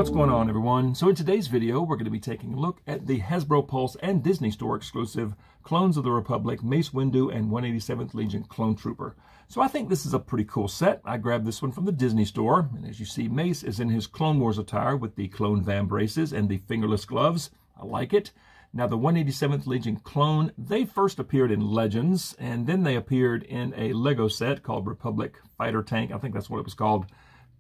What's going on, everyone? So in today's video, we're going to be taking a look at the Hasbro Pulse and Disney Store exclusive Clones of the Republic Mace Windu and 187th Legion Clone Trooper. So I think this is a pretty cool set. I grabbed this one from the Disney Store, and as you see, Mace is in his Clone Wars attire with the clone Vam braces and the fingerless gloves. I like it. Now, the 187th Legion clone, they first appeared in Legends, and then they appeared in a Lego set called Republic Fighter Tank. I think that's what it was called.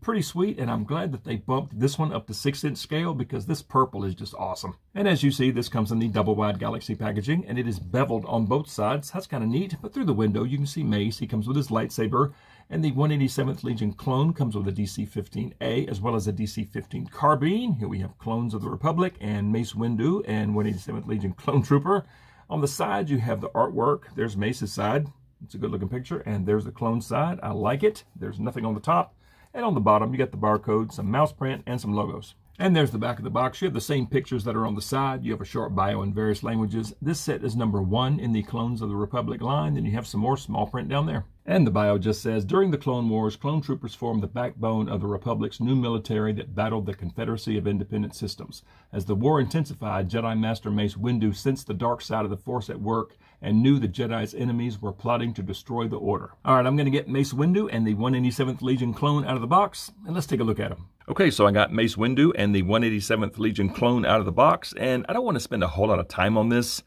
Pretty sweet, and I'm glad that they bumped this one up to 6-inch scale because this purple is just awesome. And as you see, this comes in the double wide Galaxy packaging, and it is beveled on both sides. That's kind of neat, but through the window, you can see Mace. He comes with his lightsaber, and the 187th Legion clone comes with a DC-15A as well as a DC-15 carbine. Here we have Clones of the Republic and Mace Windu and 187th Legion Clone Trooper. On the side, you have the artwork. There's Mace's side. It's a good-looking picture, and there's the clone side. I like it. There's nothing on the top. And on the bottom, you got the barcode, some mouse print, and some logos. And there's the back of the box. You have the same pictures that are on the side. You have a short bio in various languages. This set is number 1 in the Clones of the Republic line. Then you have some more small print down there. And the bio just says, during the Clone Wars, clone troopers formed the backbone of the Republic's new military that battled the Confederacy of Independent Systems. As the war intensified, Jedi Master Mace Windu sensed the dark side of the Force at work and knew the Jedi's enemies were plotting to destroy the Order. All right, I'm going to get Mace Windu and the 187th Legion clone out of the box, and let's take a look at them. Okay, so I got Mace Windu and the 187th Legion clone out of the box, and I don't want to spend a whole lot of time on this.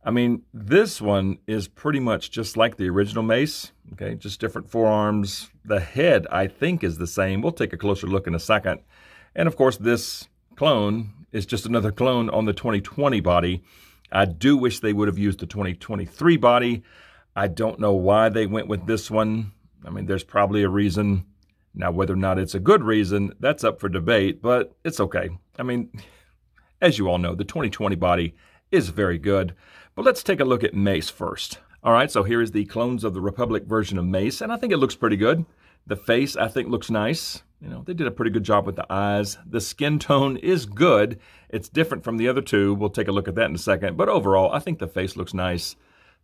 I mean, this one is pretty much just like the original Mace, okay, just different forearms. The head, I think, is the same. We'll take a closer look in a second. And, of course, this clone is just another clone on the 2020 body. I do wish they would have used the 2023 body. I don't know why they went with this one. I mean, there's probably a reason. Now, whether or not it's a good reason, that's up for debate, but it's okay. I mean, as you all know, the 2020 body is very good. But let's take a look at Mace first. All right, so here is the Clones of the Republic version of Mace, and I think it looks pretty good. The face, I think, looks nice. You know, they did a pretty good job with the eyes. The skin tone is good. It's different from the other two. We'll take a look at that in a second. But overall, I think the face looks nice.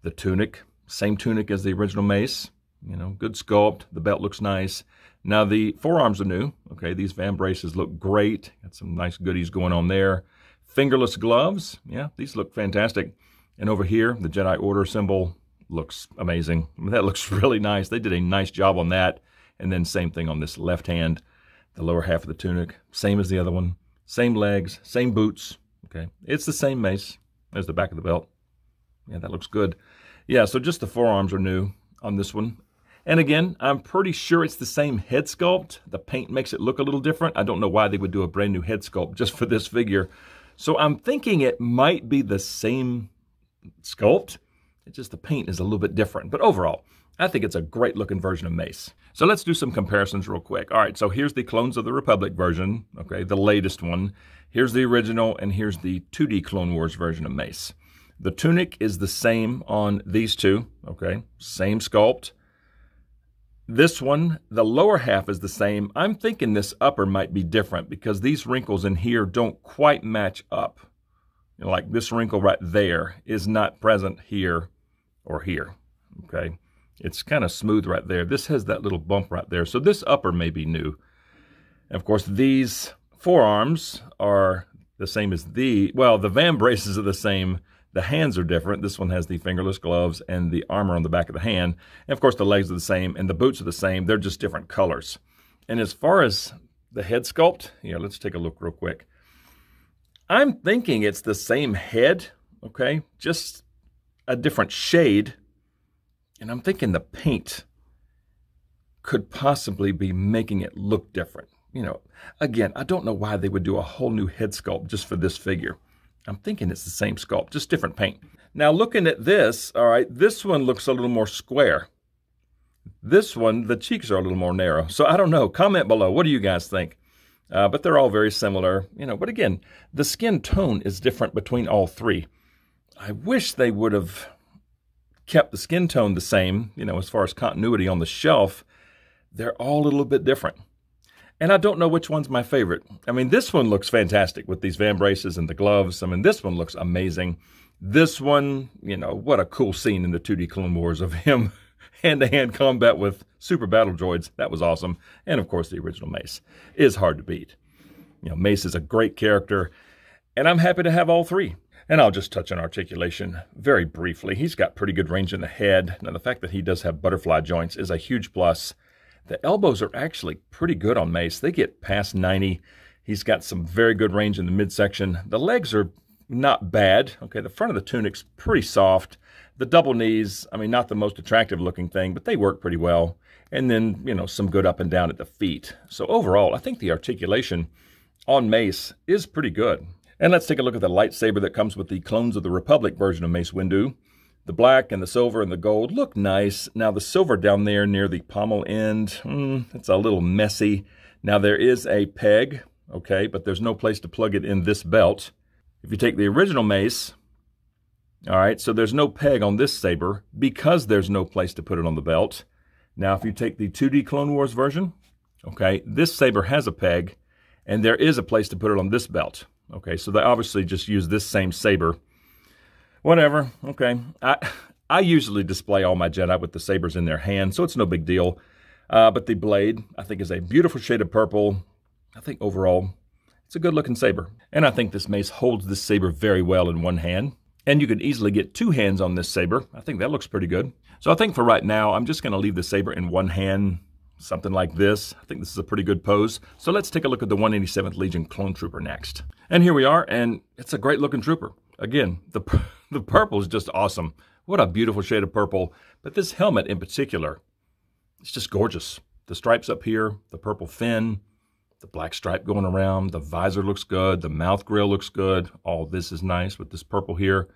The tunic, same tunic as the original Mace. You know, good sculpt. The belt looks nice. Now, the forearms are new. Okay, these Vam braces look great. Got some nice goodies going on there. Fingerless gloves. Yeah, these look fantastic. And over here, the Jedi Order symbol looks amazing. I mean, that looks really nice. They did a nice job on that. And then same thing on this left hand, the lower half of the tunic, same as the other one. Same legs, same boots. Okay, it's the same Mace. There's the back of the belt. Yeah, that looks good. Yeah, so just the forearms are new on this one. And again, I'm pretty sure it's the same head sculpt. The paint makes it look a little different. I don't know why they would do a brand new head sculpt just for this figure. So I'm thinking it might be the same sculpt. It's just the paint is a little bit different. But overall, I think it's a great looking version of Mace. So let's do some comparisons real quick. All right, so here's the Clones of the Republic version, okay, the latest one. Here's the original, and here's the 2D Clone Wars version of Mace. The tunic is the same on these two, okay, same sculpt. This one, the lower half is the same. I'm thinking this upper might be different because these wrinkles in here don't quite match up. You know, like this wrinkle right there is not present here or here, okay? It's kind of smooth right there. This has that little bump right there. So this upper may be new. And of course, these forearms are the same as the Vam braces are the same. The hands are different. This one has the fingerless gloves and the armor on the back of the hand. And of course, the legs are the same and the boots are the same. They're just different colors. And as far as the head sculpt, yeah, let's take a look real quick. I'm thinking it's the same head, okay? Just a different shade. And I'm thinking the paint could possibly be making it look different. You know, again, I don't know why they would do a whole new head sculpt just for this figure. I'm thinking it's the same sculpt, just different paint. Now, looking at this, all right, this one looks a little more square. This one, the cheeks are a little more narrow. So I don't know. Comment below. What do you guys think? But they're all very similar. You know, but again, the skin tone is different between all three. I wish they would have kept the skin tone the same, you know, as far as continuity on the shelf. They're all a little bit different. And I don't know which one's my favorite. I mean, this one looks fantastic with these Vam braces and the gloves. I mean, this one looks amazing. This one, you know, what a cool scene in the 2D Clone Wars of him hand-to-hand combat with super battle droids. That was awesome. And, of course, the original Mace is hard to beat. Mace is a great character, and I'm happy to have all three. And I'll just touch on articulation very briefly. He's got pretty good range in the head. Now, the fact that he does have butterfly joints is a huge plus. The elbows are actually pretty good on Mace. They get past 90. He's got some very good range in the midsection. The legs are not bad. Okay, the front of the tunic's pretty soft. The double knees, I mean, not the most attractive looking thing, but they work pretty well. And then, some good up and down at the feet. So overall, I think the articulation on Mace is pretty good. And let's take a look at the lightsaber that comes with the Clones of the Republic version of Mace Windu. The black and the silver and the gold look nice. Now the silver down there near the pommel end, it's a little messy. Now there is a peg, okay, but there's no place to plug it in this belt. If you take the original Mace, all right, so there's no peg on this saber because there's no place to put it on the belt. Now if you take the 2D Clone Wars version, okay, this saber has a peg and there is a place to put it on this belt. Okay, so they obviously just use this same saber. Whatever, okay. I usually display all my Jedi with the sabers in their hand, so it's no big deal. But the blade, I think, is a beautiful shade of purple. I think overall, it's a good-looking saber. And I think this Mace holds this saber very well in one hand. And you could easily get two hands on this saber. I think that looks pretty good. So I think for right now, I'm just going to leave the saber in one hand, something like this. I think this is a pretty good pose. So let's take a look at the 187th Legion Clone Trooper next. And here we are, and it's a great looking trooper. Again, the purple is just awesome. What a beautiful shade of purple. But this helmet in particular, it's just gorgeous. The stripes up here, the purple fin, the black stripe going around, the visor looks good, the mouth grill looks good. All this is nice with this purple here.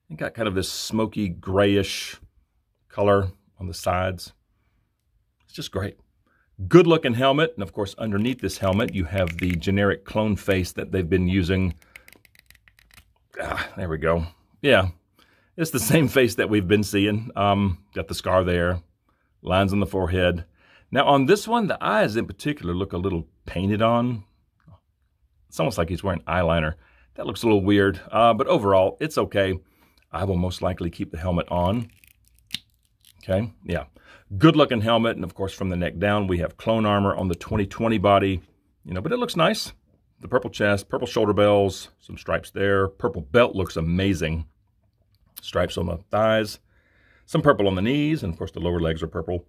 And got kind of this smoky grayish color on the sides. It's just great. Good looking helmet, and of course underneath this helmet you have the generic clone face that they've been using. There we go. Yeah, it's the same face that we've been seeing. Got the scar there, lines on the forehead. Now on this one, the eyes in particular look a little painted on. It's almost like he's wearing eyeliner. That looks a little weird, but overall it's okay. I will most likely keep the helmet on. Okay, yeah. Good looking helmet, and of course from the neck down we have clone armor on the 2020 body, but it looks nice. The purple chest, purple shoulder bells, some stripes there. Purple belt looks amazing. Stripes on the thighs, some purple on the knees, and of course the lower legs are purple.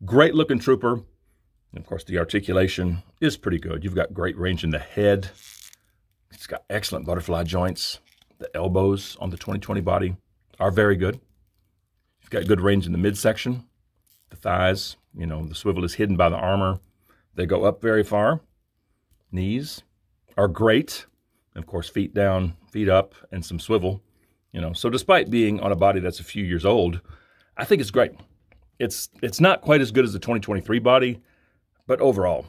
Great looking trooper, and of course the articulation is pretty good. You've got great range in the head. It's got excellent butterfly joints. The elbows on the 2020 body are very good. You've got good range in the midsection. The thighs, the swivel is hidden by the armor. They go up very far. Knees are great. Of course, feet down, feet up, and some swivel. So despite being on a body that's a few years old, I think it's great. It's not quite as good as the 2023 body, but overall,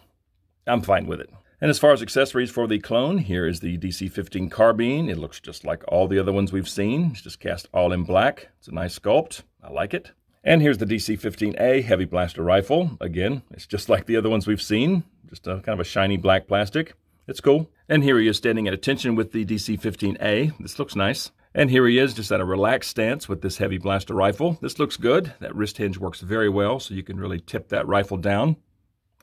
I'm fine with it. And as far as accessories for the clone, here is the DC-15 carbine. It looks just like all the other ones we've seen. It's just cast all in black. It's a nice sculpt. I like it. And here's the DC-15A heavy blaster rifle. Again, it's just like the other ones we've seen. Just a kind of a shiny black plastic. It's cool. And here he is standing at attention with the DC-15A. This looks nice. And here he is just at a relaxed stance with this heavy blaster rifle. This looks good. That wrist hinge works very well, so you can really tip that rifle down.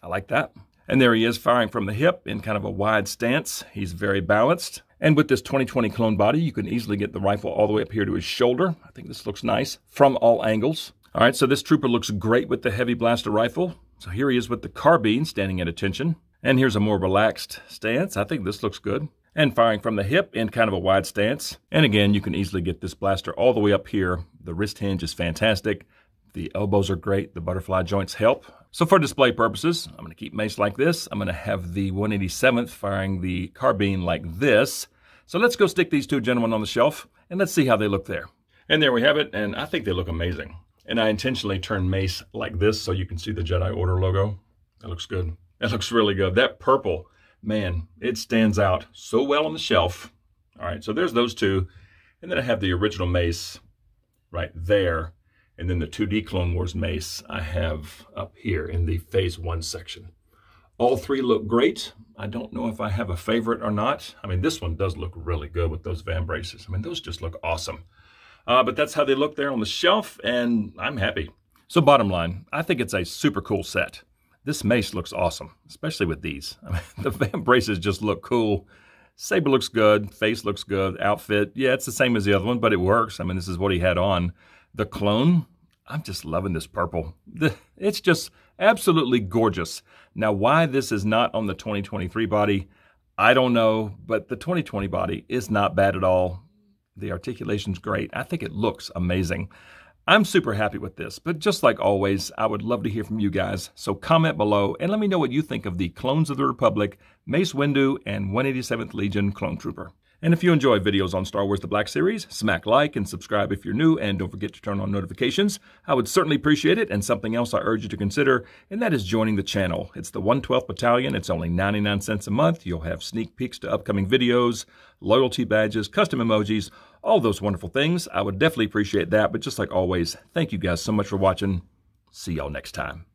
I like that. And there he is firing from the hip in kind of a wide stance. He's very balanced. And with this 2020 clone body, you can easily get the rifle all the way up here to his shoulder. I think this looks nice from all angles. All right, so this trooper looks great with the heavy blaster rifle. So here he is with the carbine standing at attention. And here's a more relaxed stance. I think this looks good. And firing from the hip in kind of a wide stance. And again, you can easily get this blaster all the way up here. The wrist hinge is fantastic. The elbows are great. The butterfly joints help. So for display purposes, I'm going to keep Mace like this. I'm going to have the 187th firing the carbine like this. So let's go stick these two gentlemen on the shelf and let's see how they look there. And there we have it. And I think they look amazing. And I intentionally turned Mace like this so you can see the Jedi Order logo. That looks good. That looks really good. That purple, man, it stands out so well on the shelf. All right, so there's those two. And then I have the original Mace right there. And then the 2D Clone Wars Mace I have up here in the Phase 1 section. All three look great. I don't know if I have a favorite or not. I mean, this one does look really good with those van braces. I mean, those just look awesome. But that's how they look there on the shelf, and I'm happy. So bottom line, I think it's a super cool set. This mace looks awesome, especially with these. I mean, the fan braces just look cool. Saber looks good. Face looks good. Outfit, yeah, it's the same as the other one, but it works. I mean, this is what he had on. The clone, I'm just loving this purple. It's just absolutely gorgeous. Now, why this is not on the 2023 body, I don't know, but the 2020 body is not bad at all. The articulation's great. I think it looks amazing. I'm super happy with this, but just like always, I would love to hear from you guys. So comment below and let me know what you think of the Clones of the Republic, Mace Windu, and 187th Legion Clone Trooper. And if you enjoy videos on Star Wars The Black Series, smack like and subscribe if you're new, and don't forget to turn on notifications. I would certainly appreciate it, and something else I urge you to consider, and that is joining the channel. It's the 112th Battalion. It's only 99 cents a month. You'll have sneak peeks to upcoming videos, loyalty badges, custom emojis, all those wonderful things. I would definitely appreciate that, but just like always, thank you guys so much for watching. See y'all next time.